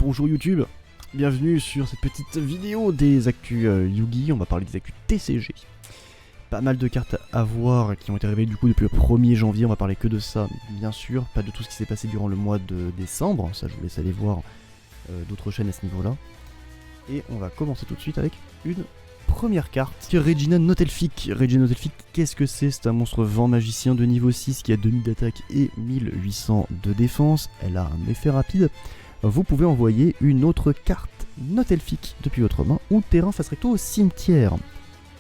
Bonjour YouTube, bienvenue sur cette petite vidéo des actus Yu-Gi. On va parler des actus TCG. Pas mal de cartes à voir qui ont été révélées du coup depuis le 1er janvier, on va parler que de ça bien sûr, pas de tout ce qui s'est passé durant le mois de décembre, ça je vous laisse aller voir d'autres chaînes à ce niveau là. Et on va commencer tout de suite avec une première carte, Regina Nautelfic. Regina Nautelfic, qu'est-ce que c'est? C'est un monstre vent magicien de niveau 6 qui a 2000 d'attaque et 1800 de défense, elle a un effet rapide. Vous pouvez envoyer une autre carte Nautelfic depuis votre main ou terrain face recto au cimetière.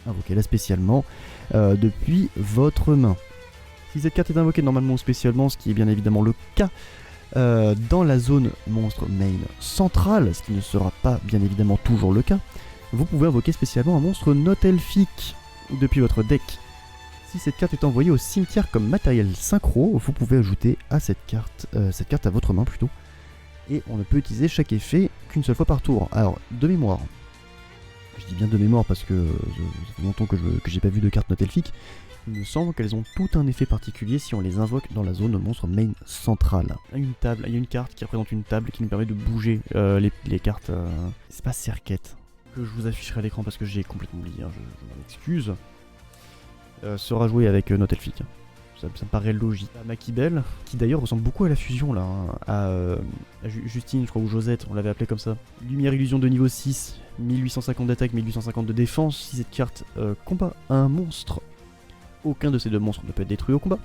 Invoquez-la spécialement depuis votre main. Si cette carte est invoquée normalement ou spécialement, ce qui est bien évidemment le cas dans la zone monstre main centrale, ce qui ne sera pas bien évidemment toujours le cas, vous pouvez invoquer spécialement un monstre Nautelfic depuis votre deck. Si cette carte est envoyée au cimetière comme matériel synchro, vous pouvez ajouter à cette carte à votre main plutôt. Et on ne peut utiliser chaque effet qu'une seule fois par tour. Alors, de mémoire, je dis bien de mémoire parce que ça fait longtemps que j'ai pas vu de cartes Nautelfic, il me semble qu'elles ont tout un effet particulier si on les invoque dans la zone monstre main centrale. Il y a une carte qui représente une table qui nous permet de bouger les cartes. C'est pas Serquette que je vous afficherai à l'écran parce que j'ai complètement oublié, hein, je m'en excuse. Sera joué avec Nautelfic. Ça me paraît logique. Makibel, qui d'ailleurs ressemble beaucoup à la fusion là, hein, à Justine, je crois, ou Josette, on l'avait appelé comme ça. Lumière illusion de niveau 6, 1850 d'attaque, 1850 de défense. Si cette carte combat un monstre, aucun de ces deux monstres ne peut être détruit au combat.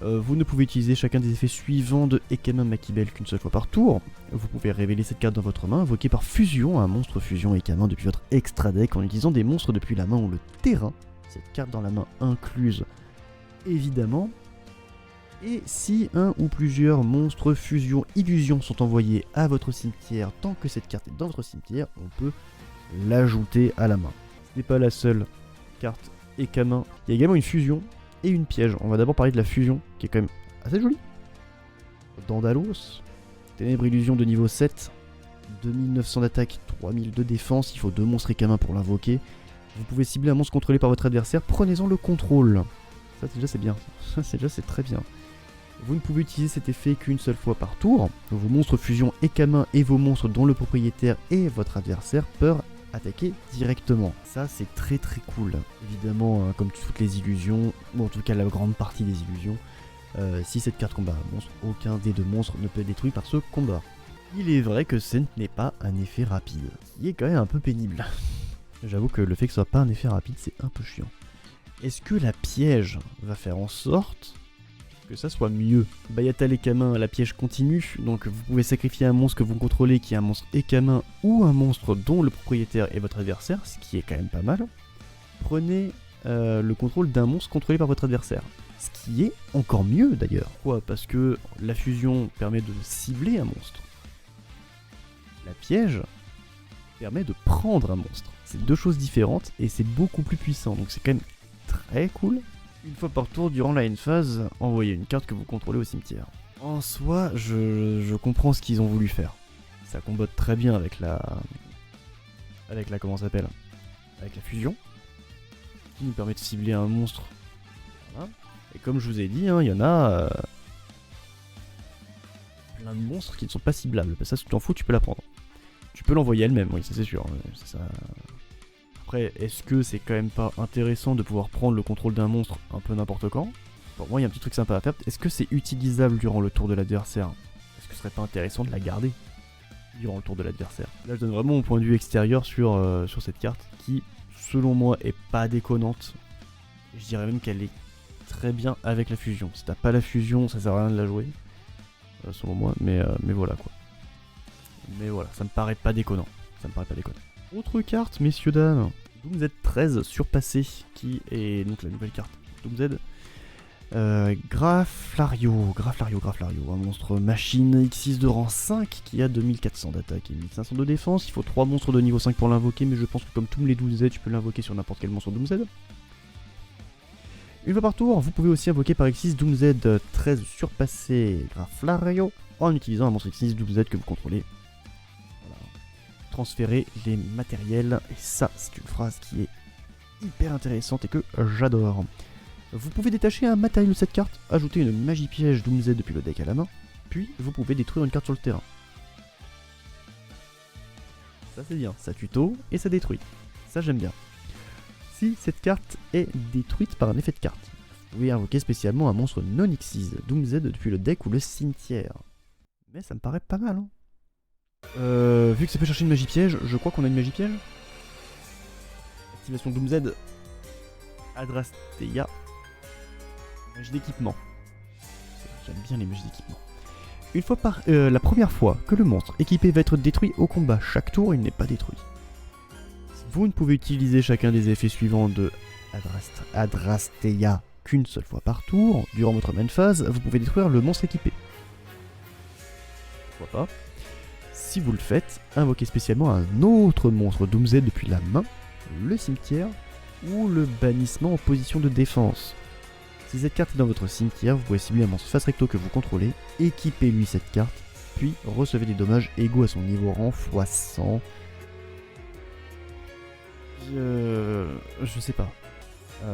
Vous ne pouvez utiliser chacun des effets suivants de Ekama Makibel qu'une seule fois par tour. Vous pouvez révéler cette carte dans votre main, invoquer par fusion un monstre fusion Ekama depuis votre extra deck en utilisant des monstres depuis la main ou le terrain. Cette carte dans la main incluse évidemment. Et si un ou plusieurs monstres fusion illusion sont envoyés à votre cimetière, tant que cette carte est dans votre cimetière, on peut l'ajouter à la main. Ce n'est pas la seule carte Ekama. Il y a également une fusion et une piège. On va d'abord parler de la fusion, qui est quand même assez jolie. Dandalos, Ténèbre illusion de niveau 7, 2900 d'attaque, 3000 de défense, il faut 2 monstres Ekama pour l'invoquer. Vous pouvez cibler un monstre contrôlé par votre adversaire, prenez-en le contrôle. Ça déjà c'est bien, c'est très bien. Vous ne pouvez utiliser cet effet qu'une seule fois par tour. Vos monstres fusion Ekama et vos monstres dont le propriétaire et votre adversaire peuvent attaquer directement. Ça c'est très cool. Évidemment, comme toutes les illusions, ou en tout cas la grande partie des illusions, si cette carte combat un monstre, aucun des deux monstres ne peut être détruit par ce combat. Il est vrai que ce n'est pas un effet rapide. Il est quand même un peu pénible. J'avoue que le fait que ce soit pas un effet rapide, c'est un peu chiant. Est-ce que la piège va faire en sorte que ça soit mieux? Bayata l'Ekama, la piège continue, donc vous pouvez sacrifier un monstre que vous contrôlez qui est un monstre Ekama ou un monstre dont le propriétaire est votre adversaire, ce qui est quand même pas mal. Prenez le contrôle d'un monstre contrôlé par votre adversaire, ce qui est encore mieux d'ailleurs. Pourquoi? Parce que la fusion permet de cibler un monstre. La piège permet de prendre un monstre. C'est deux choses différentes et c'est beaucoup plus puissant, donc c'est quand même très cool. Une fois par tour, durant la end phase, envoyez une carte que vous contrôlez au cimetière. En soi, je comprends ce qu'ils ont voulu faire. Ça combotte très bien avec la comment ça s'appelle, avec la fusion, qui nous permet de cibler un monstre. Voilà. Et comme je vous ai dit, hein, il y en a plein de monstres qui ne sont pas ciblables. Ça, si tu t'en fous, tu peux la prendre. Tu peux l'envoyer elle-même, oui, ça c'est sûr. C'est ça. Après, est-ce que c'est quand même pas intéressant de pouvoir prendre le contrôle d'un monstre un peu n'importe quand? Pour moi, il y a un petit truc sympa à faire. Est-ce que c'est utilisable durant le tour de l'adversaire? Est-ce que ce serait pas intéressant de la garder durant le tour de l'adversaire? Là, je donne vraiment mon point de vue extérieur sur cette carte qui, selon moi, est pas déconnante. Je dirais même qu'elle est très bien avec la fusion. Si t'as pas la fusion, ça sert à rien de la jouer, selon moi. Mais voilà quoi. Mais voilà, ça me paraît pas déconnant. Autre carte, messieurs dames, Doom Z13 surpassé, qui est donc la nouvelle carte Doom Z. Graflario, un monstre machine X6 de rang 5 qui a 2400 d'attaque et 1500 de défense. Il faut 3 monstres de niveau 5 pour l'invoquer, mais je pense que comme tous les Doom Z, tu peux l'invoquer sur n'importe quel monstre Doom Z. Une fois par tour, vous pouvez aussi invoquer par X6 Doom Z13 surpassé Graflario en utilisant un monstre X6 Doom Z que vous contrôlez. Transférer les matériels, et ça c'est une phrase qui est hyper intéressante et que j'adore. Vous pouvez détacher un matériel de cette carte, ajouter une magie piège Doom Z depuis le deck à la main, puis vous pouvez détruire une carte sur le terrain. Ça c'est bien, ça tuto et ça détruit. Ça j'aime bien. Si cette carte est détruite par un effet de carte, vous pouvez invoquer spécialement un monstre non Xyz, Doomsday depuis le deck ou le cimetière. Mais ça me paraît pas mal, hein. Vu que ça peut chercher une magie piège, je crois qu'on a une magie piège. Activation Doomsday. Adrastea. Magie d'équipement. J'aime bien les magies d'équipement. Une fois par la première fois que le monstre équipé va être détruit au combat, chaque tour il n'est pas détruit. Vous ne pouvez utiliser chacun des effets suivants de Adrastea qu'une seule fois par tour. Durant votre main phase, vous pouvez détruire le monstre équipé. Pourquoi pas. Si vous le faites, invoquez spécialement un autre monstre Doomsday depuis la main, le cimetière ou le bannissement en position de défense. Si cette carte est dans votre cimetière, vous pouvez cibler un monstre face recto que vous contrôlez, équipez-lui cette carte, puis recevez des dommages égaux à son niveau rang x 100. Je sais pas.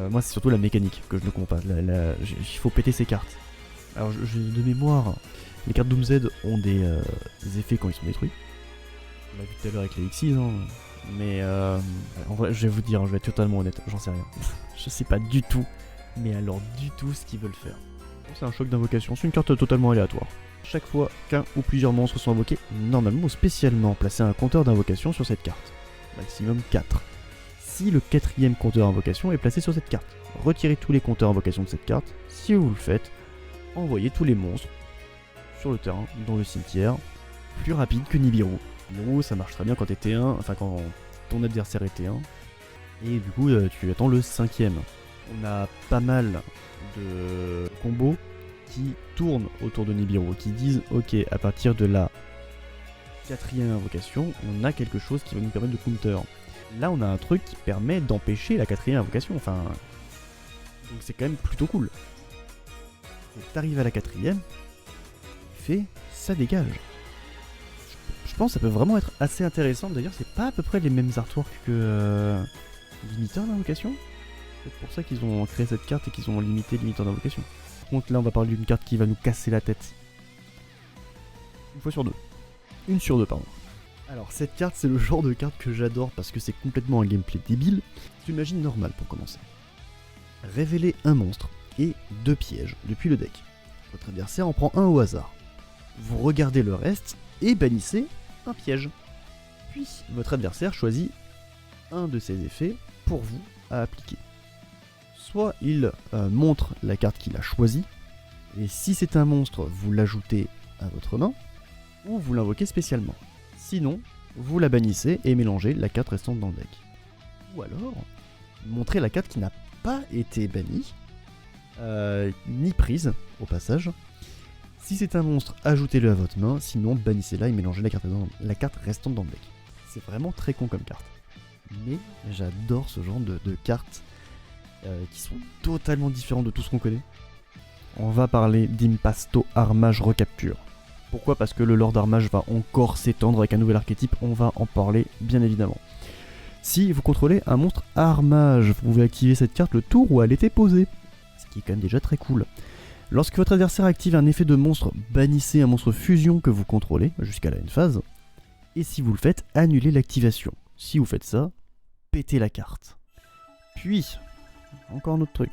Moi c'est surtout la mécanique que je ne comprends pas. Il faut péter ces cartes. Alors de mémoire, les cartes Doomsday ont des effets quand ils sont détruits. On l'a vu tout à l'heure avec les Xyz, hein. Mais en vrai, je vais vous dire, je vais être totalement honnête, j'en sais rien. Je sais pas du tout, mais alors du tout ce qu'ils veulent faire. C'est un choc d'invocation, c'est une carte totalement aléatoire. Chaque fois qu'un ou plusieurs monstres sont invoqués, normalement ou spécialement, placez un compteur d'invocation sur cette carte. Maximum 4. Si le quatrième compteur d'invocation est placé sur cette carte, retirez tous les compteurs d'invocation de cette carte. Si vous le faites, envoyez tous les monstres sur le terrain, dans le cimetière, plus rapide que Nibiru. Nibiru, ça marche très bien quand t'es T1, enfin quand ton adversaire est T1. Et du coup, tu attends le 5ème. On a pas mal de combos qui tournent autour de Nibiru, qui disent ok, à partir de la 4ème invocation, on a quelque chose qui va nous permettre de counter. Là, on a un truc qui permet d'empêcher la 4ème invocation, enfin... Donc c'est quand même plutôt cool. T'arrives à la 4ème, fait, ça dégage. Je pense que ça peut vraiment être assez intéressant. D'ailleurs, c'est pas à peu près les mêmes artworks que Limiteur d'invocation. C'est pour ça qu'ils ont créé cette carte et qu'ils ont limité Limiteur d'invocation. Par contre, là, on va parler d'une carte qui va nous casser la tête. Une fois sur deux. Une sur deux, pardon. Alors, cette carte, c'est le genre de carte que j'adore parce que c'est complètement un gameplay débile. C'est une magie normale pour commencer. Révélez un monstre et 2 pièges depuis le deck. Votre adversaire en prend un au hasard. Vous regardez le reste et bannissez un piège. Puis votre adversaire choisit un de ces effets pour vous à appliquer. Soit il montre la carte qu'il a choisie, et si c'est un monstre, vous l'ajoutez à votre main, ou vous l'invoquez spécialement. Sinon, vous la bannissez et mélangez la carte restante dans le deck. Ou alors, montrez la carte qui n'a pas été bannie, ni prise au passage. Si c'est un monstre, ajoutez-le à votre main, sinon bannissez-la et mélangez la carte restante dans le deck. C'est vraiment très con comme carte. Mais j'adore ce genre de cartes qui sont totalement différentes de tout ce qu'on connaît. On va parler d'Impasto Armage Recapture. Pourquoi ? Parce que le Lord Armage va encore s'étendre avec un nouvel archétype, on va en parler bien évidemment. Si vous contrôlez un monstre Armage, vous pouvez activer cette carte le tour où elle était posée, ce qui est quand même déjà très cool. Lorsque votre adversaire active un effet de monstre, bannissez un monstre fusion que vous contrôlez jusqu'à la end phase, et si vous le faites, annulez l'activation. Si vous faites ça, pétez la carte. Puis, encore un autre truc,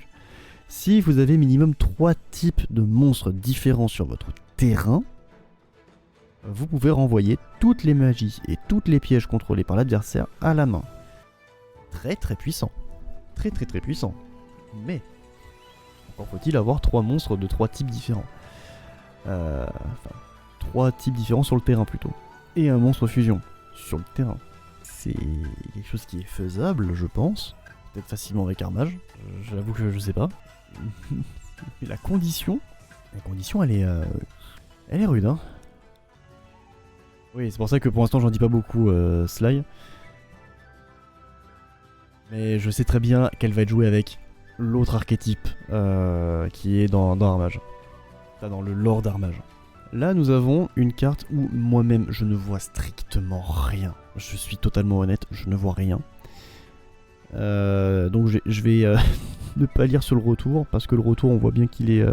si vous avez minimum 3 types de monstres différents sur votre terrain, vous pouvez renvoyer toutes les magies et toutes les pièges contrôlés par l'adversaire à la main. Très très puissant. Très très très puissant. Mais, encore faut-il avoir 3 monstres de 3 types différents. Enfin, 3 types différents sur le terrain plutôt. Et un monstre fusion sur le terrain. C'est quelque chose qui est faisable, je pense. Peut-être facilement avec Armage. J'avoue que je sais pas. Mais la condition, elle est rude, hein. Oui, c'est pour ça que pour l'instant j'en dis pas beaucoup, Sly. Mais je sais très bien qu'elle va être jouée avec l'autre archétype qui est dans Armage. Enfin, dans le lore d'Armage. Là, nous avons une carte où moi-même je ne vois strictement rien. Je suis totalement honnête, je ne vois rien. Donc je vais ne pas lire sur le retour, parce que le retour on voit bien qu'il est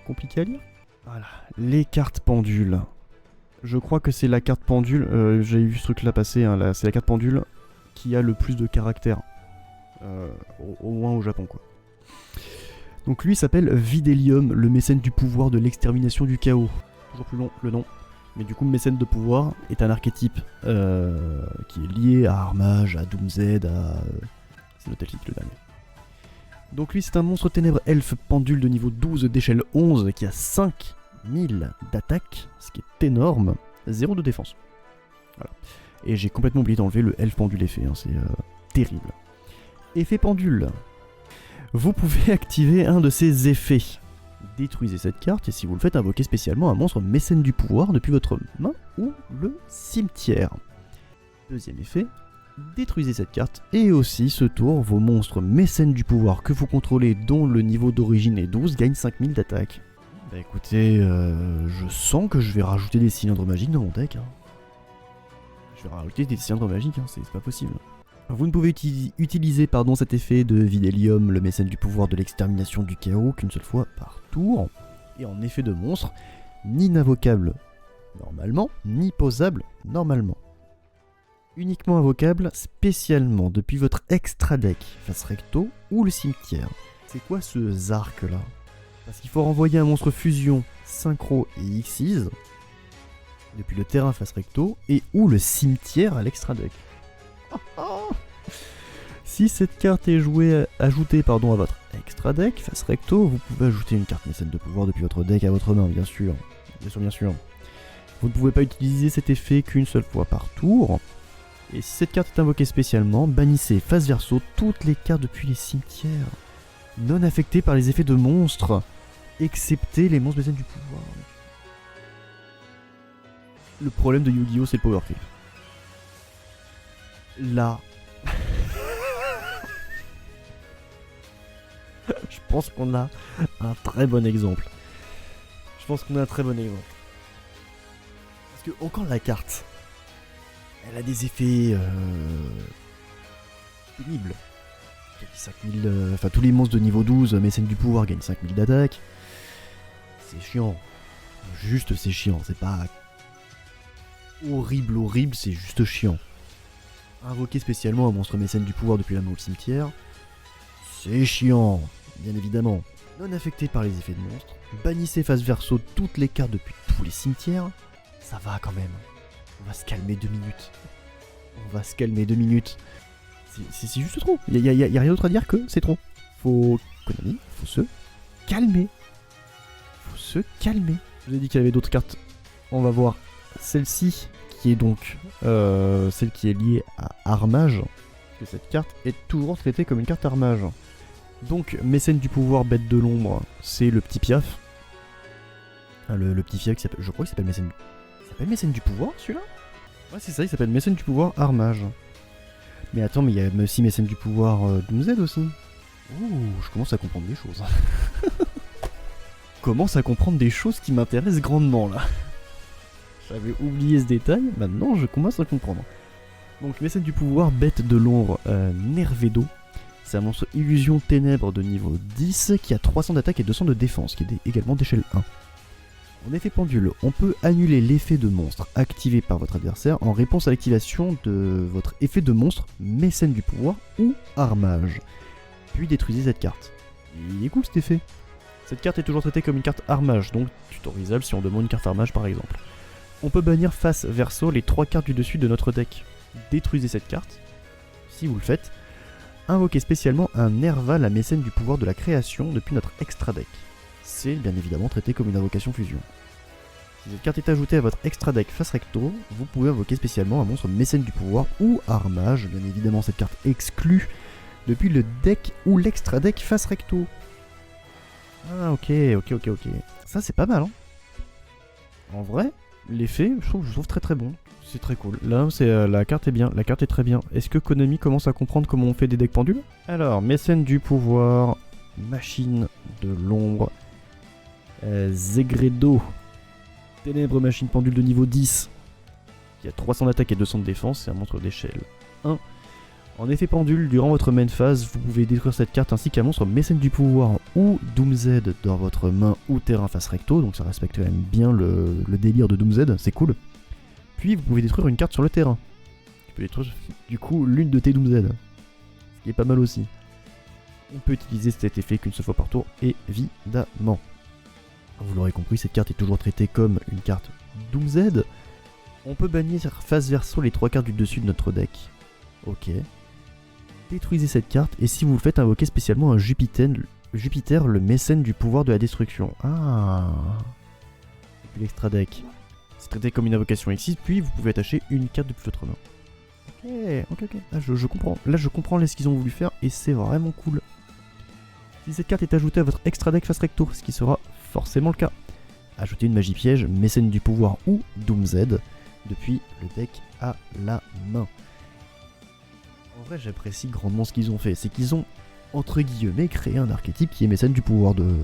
compliqué à lire. Voilà, les cartes pendules. Je crois que c'est la carte pendule, j'ai vu ce truc là passer, hein, c'est la carte pendule qui a le plus de caractères. Au moins au Japon quoi. Donc lui s'appelle Videlium, le mécène du pouvoir de l'extermination du chaos. Toujours plus long le nom. Mais du coup, mécène de pouvoir est un archétype qui est lié à Armage, à Doomsday, à... c'est notre titre le dernier. Donc lui c'est un monstre ténèbres elfe pendule de niveau 12 d'échelle 11 qui a 5000 d'attaque, ce qui est énorme, 0 de défense. Voilà. Et j'ai complètement oublié d'enlever le elfe pendule effet, hein, c'est terrible. Effet pendule. Vous pouvez activer un de ses effets. Détruisez cette carte et si vous le faites, invoquez spécialement un monstre mécène du pouvoir depuis votre main ou le cimetière. Deuxième effet, détruisez cette carte et aussi ce tour, vos monstres mécènes du pouvoir que vous contrôlez dont le niveau d'origine est 12 gagnent 5000 d'attaque. Bah écoutez, je sens que je vais rajouter des cylindres magiques dans mon deck. Hein. Je vais rajouter des cylindres magiques, hein, c'est pas possible. Vous ne pouvez utiliser cet effet de Videlium, le mécène du pouvoir de l'extermination du chaos, qu'une seule fois par tour. Et en effet de monstre, ni invocable normalement, ni posable normalement. Uniquement invocable spécialement depuis votre extra deck, face recto ou le cimetière. C'est quoi ce Zark là? Parce qu'il faut renvoyer un monstre fusion, synchro et Xyz depuis le terrain face recto et ou le cimetière à l'extra deck. Si cette carte est ajoutée à votre extra deck, face recto, vous pouvez ajouter une carte mécène de pouvoir depuis votre deck à votre main, bien sûr. Bien sûr. Vous ne pouvez pas utiliser cet effet qu'une seule fois par tour. Et si cette carte est invoquée spécialement, bannissez face verso toutes les cartes depuis les cimetières, non affectées par les effets de monstres, excepté les monstres mécènes du pouvoir. Le problème de Yu-Gi-Oh! C'est le power creep. Là... Je pense qu'on a un très bon exemple. Parce que encore la carte, elle a des effets pénibles. Tous les monstres de niveau 12, mécène du pouvoir gagnent 5000 d'attaque. C'est chiant. Juste c'est chiant, c'est pas horrible, c'est juste chiant. Invoquer spécialement un monstre mécène du pouvoir depuis la main au cimetière, c'est chiant, bien évidemment. Non affecté par les effets de monstres, bannissez face verso toutes les cartes depuis tous les cimetières, ça va quand même. On va se calmer 2 minutes. C'est juste trop. Y a rien d'autre à dire que c'est trop. Konami, faut se calmer. Je vous ai dit qu'il y avait d'autres cartes. On va voir celle-ci, qui est donc celle qui est liée à Armage. Que cette carte est toujours traitée comme une carte Armage. Donc, mécène du pouvoir, bête de l'ombre, c'est le petit Piaf. Le petit Piaf qui s'appelle. Je crois qu'il s'appelle mécène. Il s'appelle mécène du pouvoir celui-là? Ouais, c'est ça, il s'appelle mécène du pouvoir Armage. Mais attends, mais il y a aussi mécène du pouvoir Doomsday aussi. Ouh, je commence à comprendre des choses. Commence à comprendre des choses qui m'intéressent grandement là. J'avais oublié ce détail, maintenant je commence à comprendre. Donc, mécène du pouvoir, bête de l'ombre, Nervedo. C'est un monstre illusion ténèbres de niveau 10 qui a 300 d'attaque et 200 de défense, qui est également d'échelle 1. En effet pendule, on peut annuler l'effet de monstre activé par votre adversaire en réponse à l'activation de votre effet de monstre mécène du pouvoir ou Armage. Puis détruisez cette carte. Il est cool cet effet. Cette carte est toujours traitée comme une carte Armage, donc tutorisable si on demande une carte Armage par exemple. On peut bannir face verso les 3 cartes du dessus de notre deck. Détruisez cette carte. Si vous le faites, invoquez spécialement un Nerva, la mécène du pouvoir de la création depuis notre extra deck. C'est bien évidemment traité comme une invocation fusion. Si cette carte est ajoutée à votre extra deck face recto, vous pouvez invoquer spécialement un monstre mécène du pouvoir ou Armage. Bien évidemment cette carte exclue depuis le deck ou l'extra deck face recto. Ah ok. Ça c'est pas mal hein. En vrai, l'effet je trouve très bon. C'est très cool. Là, la carte est bien. La carte est très bien. Est-ce que Konami commence à comprendre comment on fait des decks pendules? Alors, mécène du pouvoir, machine de l'ombre, Zegredo, ténèbres machine pendule de niveau 10, qui a 300 d'attaque et 200 de défense. C'est un monstre d'échelle 1. En effet pendule, durant votre main phase, vous pouvez détruire cette carte ainsi qu'un monstre mécène du pouvoir ou Doomsday dans votre main ou terrain face recto. Donc ça respecte quand même bien le délire de Doomsday. C'est cool. Puis vous pouvez détruire une carte sur le terrain. Tu peux détruire du coup l'une de tes Doomsday. Ce qui est pas mal aussi. On peut utiliser cet effet qu'une seule fois par tour, évidemment. Vous l'aurez compris, cette carte est toujours traitée comme une carte Doomsday. On peut bannir face verso les 3 cartes du dessus de notre deck. Ok. Détruisez cette carte et si vous le faites, invoquez spécialement un Jupiter, le mécène du pouvoir de la destruction. Ah. Et puis l'extra deck. C'est traité comme une invocation existe, puis vous pouvez attacher une carte depuis votre main. Ok. Ah, je comprends. Là, je comprends ce qu'ils ont voulu faire et c'est vraiment cool. Si cette carte est ajoutée à votre extra deck face recto, ce qui sera forcément le cas, ajoutez une magie piège, mécène du pouvoir ou Doomsday depuis le deck à la main. En vrai, j'apprécie grandement ce qu'ils ont fait. C'est qu'ils ont, entre guillemets, créé un archétype qui est mécène du pouvoir de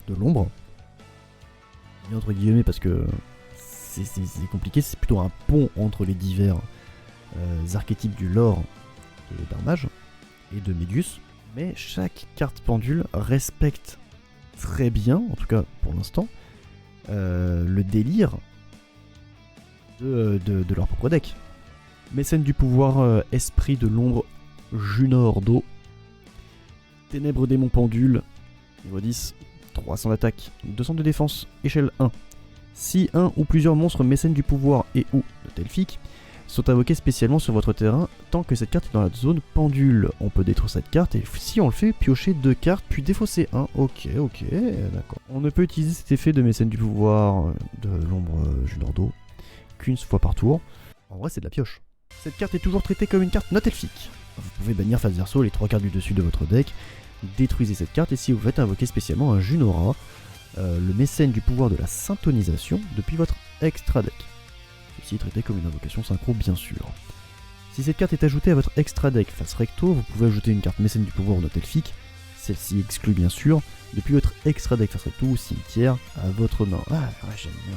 l'ombre. Et entre guillemets parce que c'est compliqué, c'est plutôt un pont entre les divers archétypes du lore de Darmage et de Médius. Mais chaque carte pendule respecte très bien, en tout cas pour l'instant, le délire de leur propre deck. Mécène du pouvoir, esprit de l'ombre, Junor d'eau, ténèbres démon pendule, niveau 10, 300 d'attaque, 200 de défense, échelle 1. Si un ou plusieurs monstres mécènes du pouvoir et ou de Telfic sont invoqués spécialement sur votre terrain, tant que cette carte est dans la zone pendule, on peut détruire cette carte et si on le fait, piocher 2 cartes puis défausser 1. Ok, d'accord. On ne peut utiliser cet effet de mécène du pouvoir de l'ombre Junor d'eau qu'une fois par tour. En vrai, c'est de la pioche. Cette carte est toujours traitée comme une carte not elfique. Vous pouvez bannir face verso les 3 cartes du dessus de votre deck, détruisez cette carte et si vous faites invoquer spécialement un Junora, le mécène du pouvoir de la syntonisation depuis votre extra deck. Ceci est traité comme une invocation synchro bien sûr. Si cette carte est ajoutée à votre extra deck face recto, vous pouvez ajouter une carte mécène du pouvoir not elfique, celle-ci exclue bien sûr, depuis votre extra deck face recto ou cimetière à votre main. Ah ouais, j'aime bien.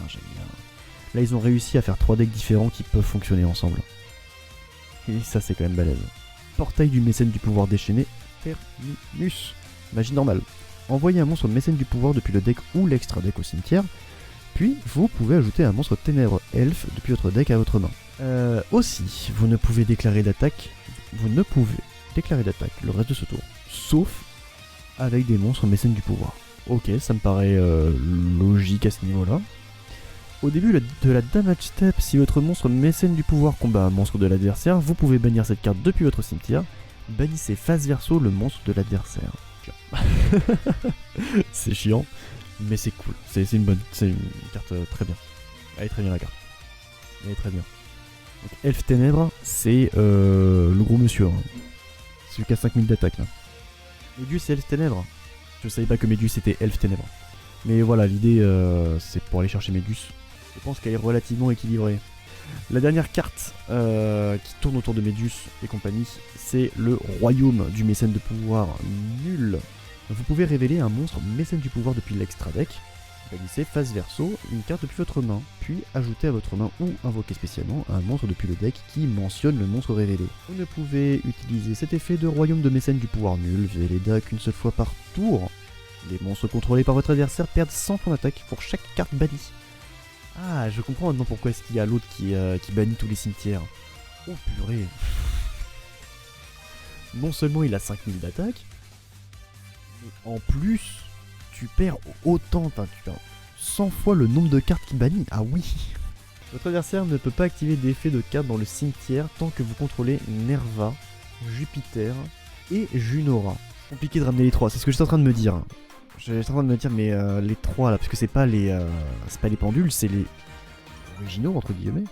Là ils ont réussi à faire 3 decks différents qui peuvent fonctionner ensemble. Et ça c'est quand même balèze. Portail du mécène du pouvoir déchaîné, Terminus. Magie normale. Envoyez un monstre mécène du pouvoir depuis le deck ou l'extra deck au cimetière. Puis vous pouvez ajouter un monstre ténèbres elfe depuis votre deck à votre main. Aussi, vous ne pouvez déclarer d'attaque. Le reste de ce tour. Sauf avec des monstres mécènes du pouvoir. Ok, ça me paraît logique à ce niveau-là. Au début de la damage step, si votre monstre mécène du pouvoir combat un monstre de l'adversaire, vous pouvez bannir cette carte depuis votre cimetière. Bannissez face verso le monstre de l'adversaire. C'est chiant, mais c'est cool. C'est une carte très bien. Elle est très bien la carte. Elle est très bien. Donc, Elfe Ténèbres, c'est le gros monsieur. Hein. Celui qui a 5000 d'attaque là. Médius c'est Elfe Ténèbres. Je savais pas que Médius était Elfe Ténèbres. Mais voilà, l'idée c'est pour aller chercher Médius. Je pense qu'elle est relativement équilibrée. La dernière carte qui tourne autour de Médius et compagnie, c'est le Royaume du mécène de pouvoir nul. Vous pouvez révéler un monstre mécène du pouvoir depuis l'extra deck, bannissez face verso une carte depuis votre main, puis ajoutez à votre main ou invoquez spécialement un monstre depuis le deck qui mentionne le monstre révélé. Vous ne pouvez utiliser cet effet de Royaume de mécène du pouvoir nul via les decks qu'une seule fois par tour. Les monstres contrôlés par votre adversaire perdent 100 points d'attaque pour chaque carte bannie. Ah, je comprends maintenant pourquoi est-ce qu'il y a l'autre qui bannit tous les cimetières. Oh purée. Non seulement il a 5000 d'attaque, mais en plus, tu perds autant, tu perds 100 fois le nombre de cartes qu'il bannit. Ah oui. Votre adversaire ne peut pas activer d'effet de carte dans le cimetière tant que vous contrôlez Nerva, Jupiter et Junora. Compliqué de ramener les 3, c'est ce que j'étais en train de me dire. J'étais en train de me dire, mais les 3 là, parce que c'est pas les pendules, c'est les originaux, entre guillemets.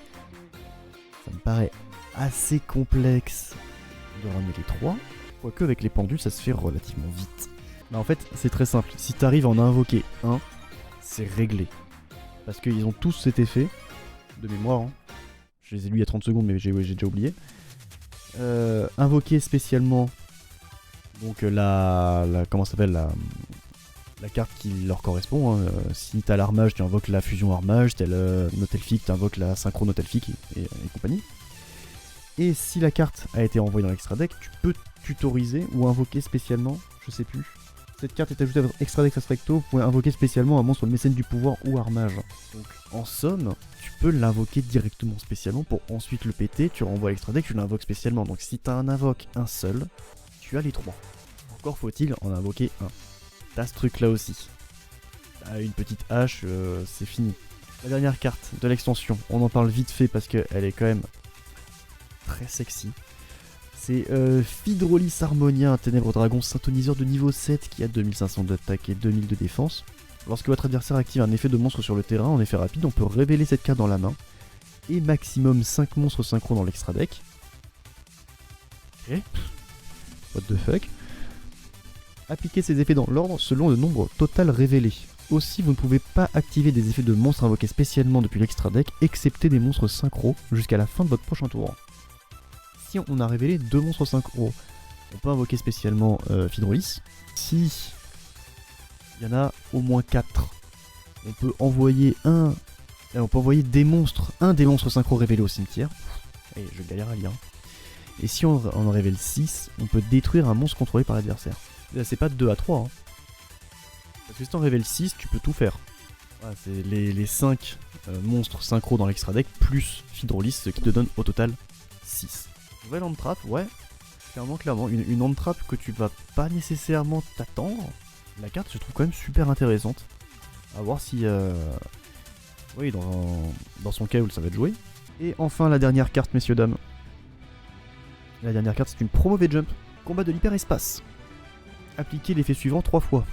Ça me paraît assez complexe de ramener les 3. Quoique avec les pendules, ça se fait relativement vite. Mais en fait, c'est très simple. Si t'arrives à en invoquer un, c'est réglé. Parce qu'ils ont tous cet effet, de mémoire. Hein. Je les ai lus il y a 30 secondes, mais j'ai déjà oublié. Invoquer spécialement donc comment ça s'appelle la carte qui leur correspond. Hein. Si t'as l'armage, tu invoques la fusion armage, t'as le Notelfic, tu invoques la synchro Notelfic et compagnie. Et si la carte a été envoyée dans l'extra deck, tu peux tutoriser ou invoquer spécialement, je sais plus, Cette carte est ajoutée à votre extra deck face recto, vous pouvez invoquer spécialement un monstre mécène du pouvoir ou armage. Donc en somme, tu peux l'invoquer directement spécialement pour ensuite le péter, tu renvoies l'extra deck, tu l'invoques spécialement. Donc si t'as un invoque un seul, tu as les 3. Encore faut-il en invoquer un. T'as ce truc là aussi. T'as une petite hache, c'est fini. La dernière carte de l'extension, on en parle vite fait parce qu'elle est quand même très sexy. C'est Fidrolis Harmonia, un ténèbre dragon synthoniseur de niveau 7 qui a 2500 d'attaque et 2000 de défense. Lorsque votre adversaire active un effet de monstre sur le terrain, en effet rapide, on peut révéler cette carte dans la main. Et maximum 5 monstres synchro dans l'extra deck. Ok. What the fuck. Appliquez ces effets dans l'ordre selon le nombre total révélé. Aussi, vous ne pouvez pas activer des effets de monstres invoqués spécialement depuis l'extra deck, excepté des monstres synchro, jusqu'à la fin de votre prochain tour. Si on a révélé 2 monstres synchro, on peut invoquer spécialement Fidrolis. Si il y en a au moins 4, on peut envoyer des monstres, un des monstres synchro révélés au cimetière. Et je galère à lire. Et si on en révèle 6, on peut détruire un monstre contrôlé par l'adversaire. Là, c'est pas de 2 à 3. Hein. Parce que si t'en révèles 6, tu peux tout faire. Voilà, c'est les 5 monstres synchro dans l'extra deck plus Fidrolis, ce qui te donne au total 6. Nouvelle hand trap, ouais. Clairement. Une hand trap que tu vas pas nécessairement t'attendre. La carte, je trouve quand même super intéressante. À voir si... Oui, dans son cas où ça va être joué. Et enfin, la dernière carte, messieurs, dames. La dernière carte, c'est une promo V-Jump. Combat de l'hyperespace. Appliquez l'effet suivant 3 fois.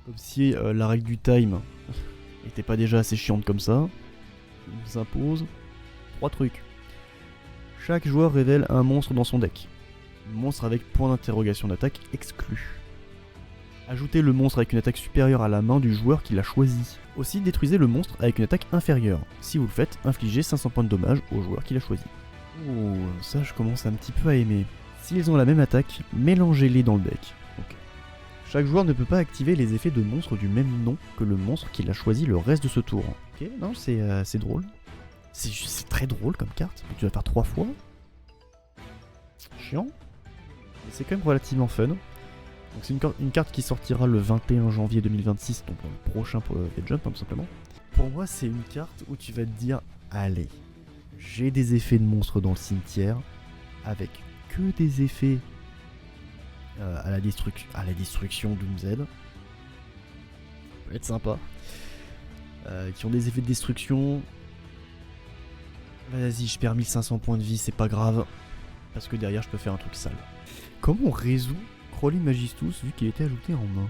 Comme si la règle du time n'était pas déjà assez chiante comme ça. Il nous impose 3 trucs. Chaque joueur révèle un monstre dans son deck. Monstre avec point d'interrogation d'attaque exclu. Ajoutez le monstre avec une attaque supérieure à la main du joueur qui l'a choisi. Aussi, détruisez le monstre avec une attaque inférieure. Si vous le faites, infligez 500 points de dommage au joueur qui l'a choisi. Oh, ça je commence un petit peu à aimer. S'ils ont la même attaque, mélangez-les dans le deck. Okay. Chaque joueur ne peut pas activer les effets de monstre du même nom que le monstre qu'il a choisi le reste de ce tour. Ok, non, c'est drôle. C'est très drôle comme carte, tu vas faire 3 fois. Chiant. Mais c'est quand même relativement fun. Donc c'est une carte qui sortira le 21 janvier 2026, donc le prochain pour V-Jump, tout simplement. Pour moi, c'est une carte où tu vas te dire, allez, j'ai des effets de monstres dans le cimetière, avec que des effets à la destruction Doomsday. Ça peut être sympa. Qui ont des effets de destruction. Vas-y, je perds 1500 points de vie, c'est pas grave. Parce que derrière, je peux faire un truc sale. Comment on résout Crowley Magistus vu qu'il était ajouté en main?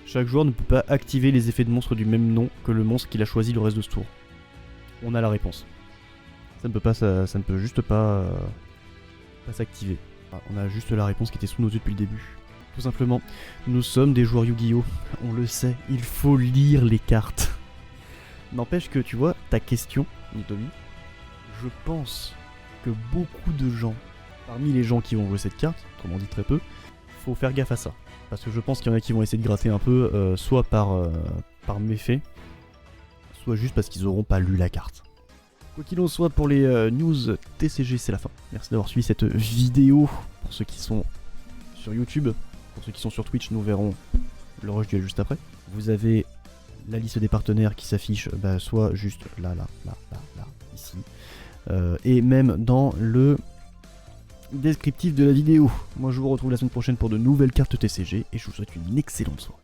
Chaque joueur ne peut pas activer les effets de monstre du même nom que le monstre qu'il a choisi le reste de ce tour. On a la réponse. Ça ne peut juste pas s'activer. Enfin, on a juste la réponse qui était sous nos yeux depuis le début. Tout simplement, nous sommes des joueurs Yu-Gi-Oh! On le sait, il faut lire les cartes. N'empêche que, tu vois, ta question, Tommy, je pense que beaucoup de gens, parmi les gens qui vont jouer cette carte, autrement dit très peu, faut faire gaffe à ça. Parce que je pense qu'il y en a qui vont essayer de gratter un peu, soit par méfait, soit juste parce qu'ils n'auront pas lu la carte. Quoi qu'il en soit, pour les news TCG, c'est la fin. Merci d'avoir suivi cette vidéo. Pour ceux qui sont sur YouTube, pour ceux qui sont sur Twitch, nous verrons le rush duel juste après. Vous avez la liste des partenaires qui s'affiche soit juste là, ici. Et même dans le descriptif de la vidéo. Moi je vous retrouve la semaine prochaine pour de nouvelles cartes TCG et je vous souhaite une excellente soirée.